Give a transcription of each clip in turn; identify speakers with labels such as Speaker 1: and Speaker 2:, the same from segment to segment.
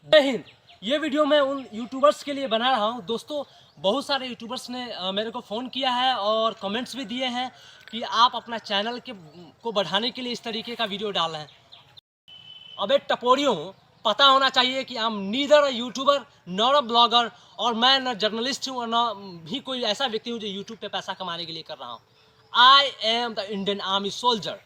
Speaker 1: जय हिंद। ये वीडियो मैं उन यूट्यूबर्स के लिए बना रहा हूँ। दोस्तों, बहुत सारे यूट्यूबर्स ने मेरे को फ़ोन किया है और कमेंट्स भी दिए हैं कि आप अपना चैनल को बढ़ाने के लिए इस तरीके का वीडियो डाल रहे हैं। अबे टपोरियों, पता होना चाहिए कि I am neither a YouTuber not a blogger, और मैं न जर्नलिस्ट हूँ और न भी कोई ऐसा व्यक्ति हूँ जो यूट्यूब पे पैसा कमाने के लिए कर रहा हूँ। I am the Indian army soldier.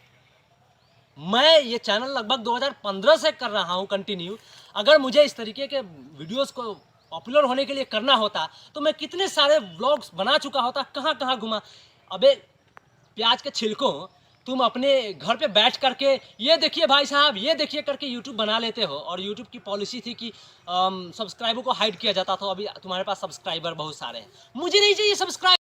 Speaker 1: मैं ये चैनल लगभग 2015 से कर रहा हूँ कंटिन्यू। अगर मुझे इस तरीके के वीडियोस को पॉपुलर होने के लिए करना होता तो मैं कितने सारे व्लॉग्स बना चुका होता, कहाँ कहाँ घुमा। अबे प्याज के छिलकों, तुम अपने घर पे बैठ करके ये देखिए भाई साहब, ये देखिए करके यूट्यूब बना लेते हो, और यूट्यूब की पॉलिसी थी कि सब्सक्राइबर को हाइड किया जाता था। अभी तुम्हारे पास सब्सक्राइबर बहुत सारे हैं। मुझे नहीं चाहिए subscriber,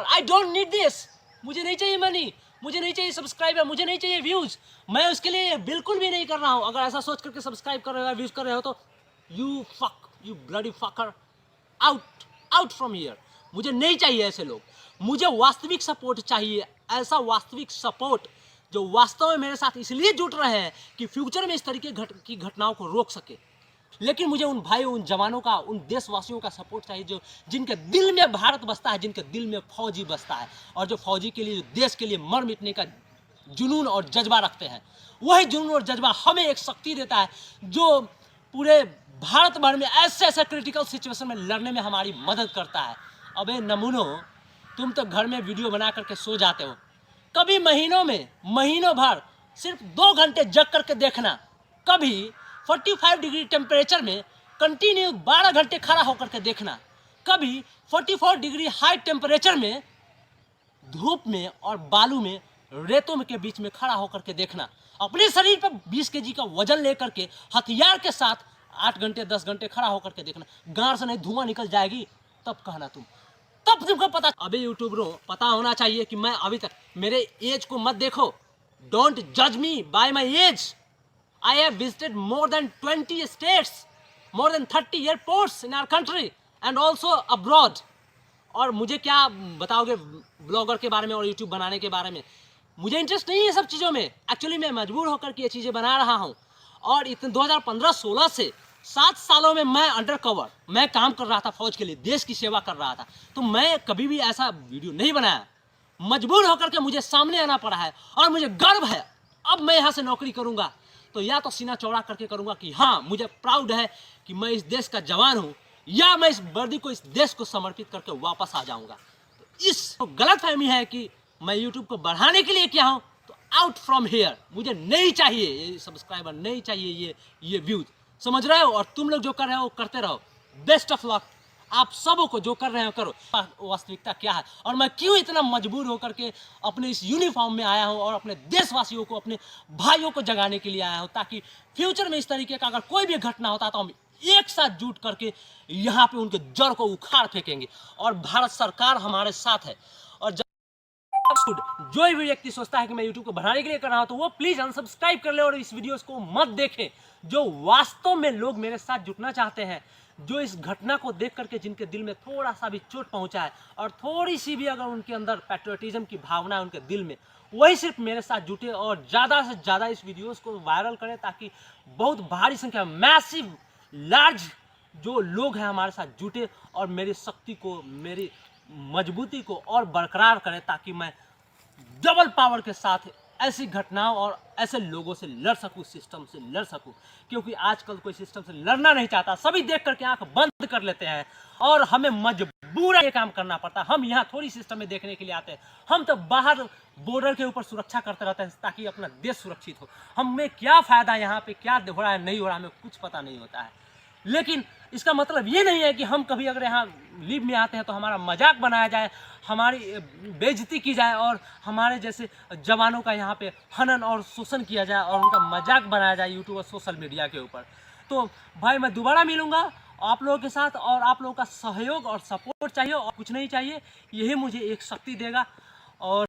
Speaker 1: I don't need this. मुझे नहीं चाहिए मनी, मुझे नहीं चाहिए सब्सक्राइबर, मुझे नहीं चाहिए व्यूज। मैं उसके लिए बिल्कुल भी नहीं कर रहा हूँ। अगर ऐसा सोच करके सब्सक्राइब कर रहे हो, व्यूज कर रहे हो, तो you bloody fucker, out out from here. मुझे नहीं चाहिए ऐसे लोग। मुझे वास्तविक सपोर्ट चाहिए, ऐसा वास्तविक सपोर्ट जो वास्तव में मेरे साथ इसलिए जुट रहे हैं कि फ्यूचर में इस तरीके की घटनाओं को रोक सके। लेकिन मुझे उन भाई, उन जवानों का, उन देशवासियों का सपोर्ट चाहिए जो जिनके दिल में भारत बसता है, जिनके दिल में फौजी बसता है, और जो फौजी के लिए, देश के लिए मर मिटने का जुनून और जज्बा रखते हैं। वही जुनून और जज्बा हमें एक शक्ति देता है जो पूरे भारत भर में ऐसे ऐसे क्रिटिकल सिचुएशन में लड़ने में हमारी मदद करता है। अबे नमूनो, तुम तो घर में वीडियो बना करके सो जाते हो। कभी महीनों भर सिर्फ 2 घंटे जग करके देखना। कभी 45 डिग्री टेम्परेचर में कंटिन्यू 12 घंटे खड़ा होकर के देखना। कभी 44 डिग्री हाई टेम्परेचर में धूप में और बालू में, रेतों के बीच में खड़ा होकर के देखना। अपने शरीर पर 20 केजी का वजन लेकर के हथियार के साथ 8 घंटे 10 घंटे खड़ा होकर के देखना। गांड से नहीं धुआं निकल जाएगी, तब कहना तब तुमको पता। अभी यूट्यूबरों, पता होना चाहिए कि मैं अभी तक, मेरे एज को मत देखो। डोंट जज me by my age. I have visited more than 20 states, more than 30 airports in our country and also abroad. और मुझे क्या बताओगे ब्लॉगर के बारे में और यूट्यूब बनाने के बारे में? मुझे इंटरेस्ट नहीं है सब चीज़ों में। एक्चुअली मैं मजबूर होकर के ये चीज़ें बना रहा हूँ। और इतने 2015-16 से 7 सालों में मैं अंडर कवर मैं काम कर रहा था, फौज के लिए, देश की सेवा कर रहा था। तो मैं कभी भी ऐसा वीडियो नहीं बनाया। मजबूर होकर के मुझे सामने आना पड़ा है, और मुझे गर्व है। अब मैं यहाँ से नौकरी करूँगा तो या तो सीना चौड़ा करके करूँगा कि हाँ, मुझे प्राउड है कि मैं इस देश का जवान हूँ, या मैं इस वर्दी को, इस देश को समर्पित करके वापस आ जाऊँगा। तो इस गलत फहमी है कि मैं यूट्यूब को बढ़ाने के लिए किया हूँ, तो आउट फ्रॉम हेयर। मुझे नहीं चाहिए ये सब्सक्राइबर, नहीं चाहिए ये व्यूज। समझ रहे हो? और तुम लोग जो कर रहे हो करते रहो। बेस्ट ऑफ लक आप सबों को, जो कर रहे हो करो। वास्तविकता क्या है, और मैं क्यों इतना मजबूर होकर के अपने इस यूनिफॉर्म में आया हूं और अपने देशवासियों को, अपने भाइयों को जगाने के लिए आया हूं, ताकि फ्यूचर में इस तरीके का अगर कोई भी घटना होता तो हम एक साथ जुट करके यहाँ पे उनके जड़ को उखाड़ फेंकेंगे। और भारत सरकार हमारे साथ है। और जो भी व्यक्ति सोचता है कि मैं यूट्यूब को बढ़ाने के लिए कर रहा हूं, तो वो प्लीज अनसब्सक्राइब कर ले और इस वीडियोस को मत देखें। जो वास्तव में लोग मेरे साथ जुटना चाहते हैं, जो इस घटना को देख करके जिनके दिल में थोड़ा सा भी चोट पहुंचा है, और थोड़ी सी भी अगर उनके अंदर पैट्रियटिज्म की भावना है उनके दिल में, वही सिर्फ मेरे साथ जुटे और ज़्यादा से ज़्यादा इस वीडियोस को वायरल करें, ताकि बहुत भारी संख्या, मैसिव लार्ज जो लोग हैं हमारे साथ जुटे और मेरी शक्ति को, मेरी मजबूती को और बरकरार करें, ताकि मैं डबल पावर के साथ ऐसी घटनाओं और ऐसे लोगों से लड़ सकूं, सिस्टम से लड़ सकूं। क्योंकि आजकल कोई सिस्टम से लड़ना नहीं चाहता, सभी देख करके आंख बंद कर लेते हैं, और हमें मजबूर ये काम करना पड़ता है। हम यहाँ थोड़ी सिस्टम में देखने के लिए आते हैं। हम तो बाहर बॉर्डर के ऊपर सुरक्षा करते रहते हैं ताकि अपना देश सुरक्षित हो। हमें क्या फ़ायदा, यहाँ पे क्या हो रहा है नहीं हो रहा, हमें कुछ पता नहीं होता है। लेकिन इसका मतलब ये नहीं है कि हम कभी अगर यहाँ लीव में आते हैं तो हमारा मजाक बनाया जाए, हमारी बेइज्जती की जाए, और हमारे जैसे जवानों का यहाँ पे हनन और शोषण किया जाए और उनका मजाक बनाया जाए यूट्यूब और सोशल मीडिया के ऊपर। तो भाई, मैं दोबारा मिलूँगा आप लोगों के साथ, और आप लोगों का सहयोग और सपोर्ट चाहिए, और कुछ नहीं चाहिए। यही मुझे एक शक्ति देगा। और